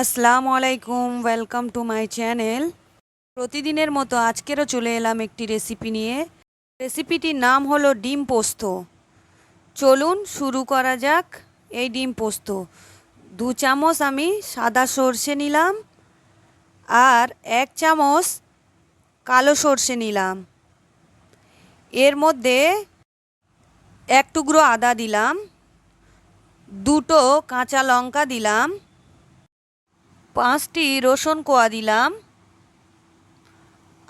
আসসালামু আলাইকুম, welcome to my channel. প্রতিদিনের মতো আজকেরও চলে এলাম একটি রেসিপি নিয়ে। রেসিপিটির নাম হলো ডিম পোস্ত। চলুন শুরু করা যাক। এই ডিম পোস্ত 2 চামচ আমি সাদা সর্ষে নিলাম আর 1 চামচ কালো সর্ষে নিলাম। এর মধ্যে 1 টুকরো আদা দিলাম, 2টো কাঁচা লঙ্কা দিলাম, 5টি রসুন কোয়া দিলাম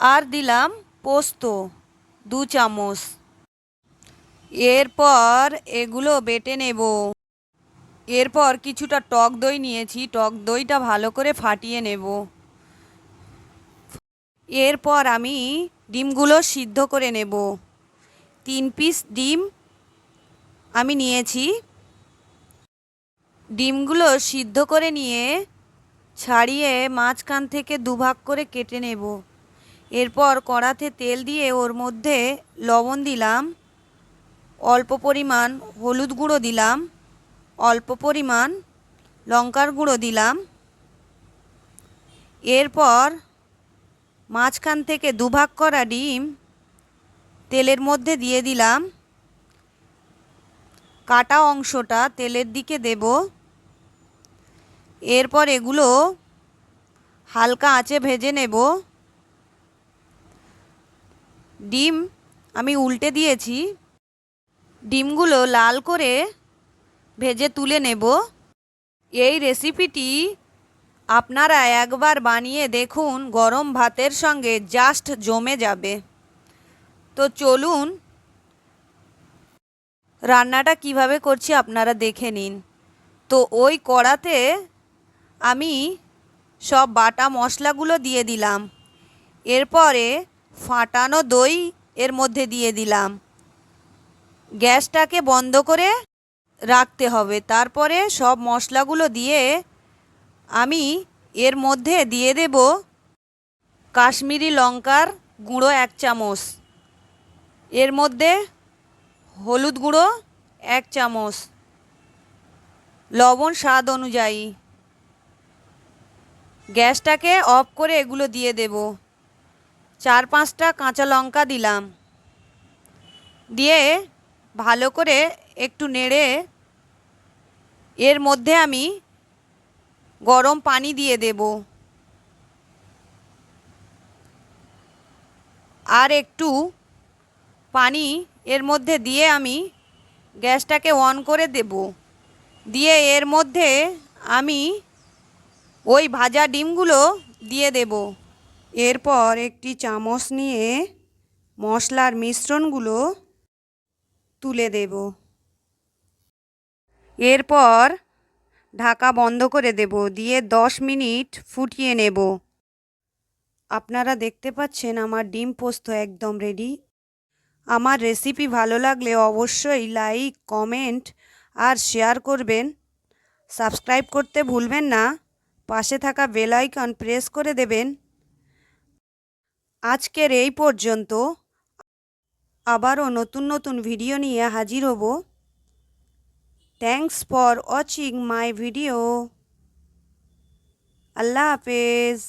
আর দিলাম পোস্ত 2 চামচ। এরপর এগুলো বেটে নেব। এরপর কিছুটা টক দই নিয়েছি, টক দইটা ভালো করে ফাটিয়ে নেব। এরপর আমি ডিমগুলো সিদ্ধ করে নেব। 3 পিস ডিম আমি নিয়েছি। ডিমগুলো সিদ্ধ করে নিয়ে ছাড়িয়ে মাঝখান থেকে দুভাগ করে কেটে নেব। এরপর কড়াতে তেল দিয়ে ওর মধ্যে লবণ দিলাম, অল্প পরিমাণ হলুদ গুঁড়ো দিলাম, অল্প পরিমাণ লঙ্কার গুঁড়ো দিলাম। এরপর মাঝখান থেকে দুভাগ করা ডিম তেলের মধ্যে দিয়ে দিলাম। কাটা অংশটা তেলের দিকে দেব। এরপর এগুলো হালকা আঁচে ভেজে নেব। ডিম আমি উল্টে দিয়েছি। ডিমগুলো লাল করে ভেজে তুলে নেব। এই রেসিপিটি আপনারা একবার বানিয়ে দেখুন, গরম ভাতের সঙ্গে জাস্ট জমে যাবে। তো চলুন রান্নাটা কিভাবে করছি আপনারা দেখে নিন। তো ওই কড়াতে আমি সব বাটা মশলাগুলো দিয়ে দিলাম। এরপরে ফাটানো দই এর মধ্যে দিয়ে দিলাম। গ্যাসটাকে বন্ধ করে রাখতে হবে। তারপরে সব মশলাগুলো দিয়ে আমি এর মধ্যে দিয়ে দেব কাশ্মীরি লঙ্কার গুঁড়ো 1 চামচ, এর মধ্যে হলুদ গুঁড়ো 1 চামচ, লবণ স্বাদ অনুযায়ী। গ্যাসটাকে অফ করে এগুলো দিয়ে দেব। 4-5টা কাঁচা লঙ্কা দিলাম। দিয়ে ভালো করে একটু নেড়ে এর মধ্যে আমি গরম পানি দিয়ে দেব। আর একটু পানি এর মধ্যে দিয়ে আমি গ্যাসটাকে অন করে দেব। দিয়ে এর মধ্যে আমি ওই ভাজা ডিমগুলো দিয়ে দেব। এরপর একটি চামচ নিয়ে মশলার মিশ্রণগুলো তুলে দেব। এরপর ঢাকা বন্ধ করে দেব, দিয়ে 10 মিনিট ফুটিয়ে নেব। আপনারা দেখতে পাচ্ছেন আমার ডিম পোস্ত একদম রেডি। আমার রেসিপি ভালো লাগলে অবশ্যই লাইক, কমেন্ট আর শেয়ার করবেন। সাবস্ক্রাইব করতে ভুলবেন না। পাশে থাকা বেল আইকন প্রেস করে দেবেন। আজকের এই পর্যন্ত। আবারও নতুন নতুন ভিডিও নিয়ে হাজির হব। Thanks for watching my video. Allah হাফেজ।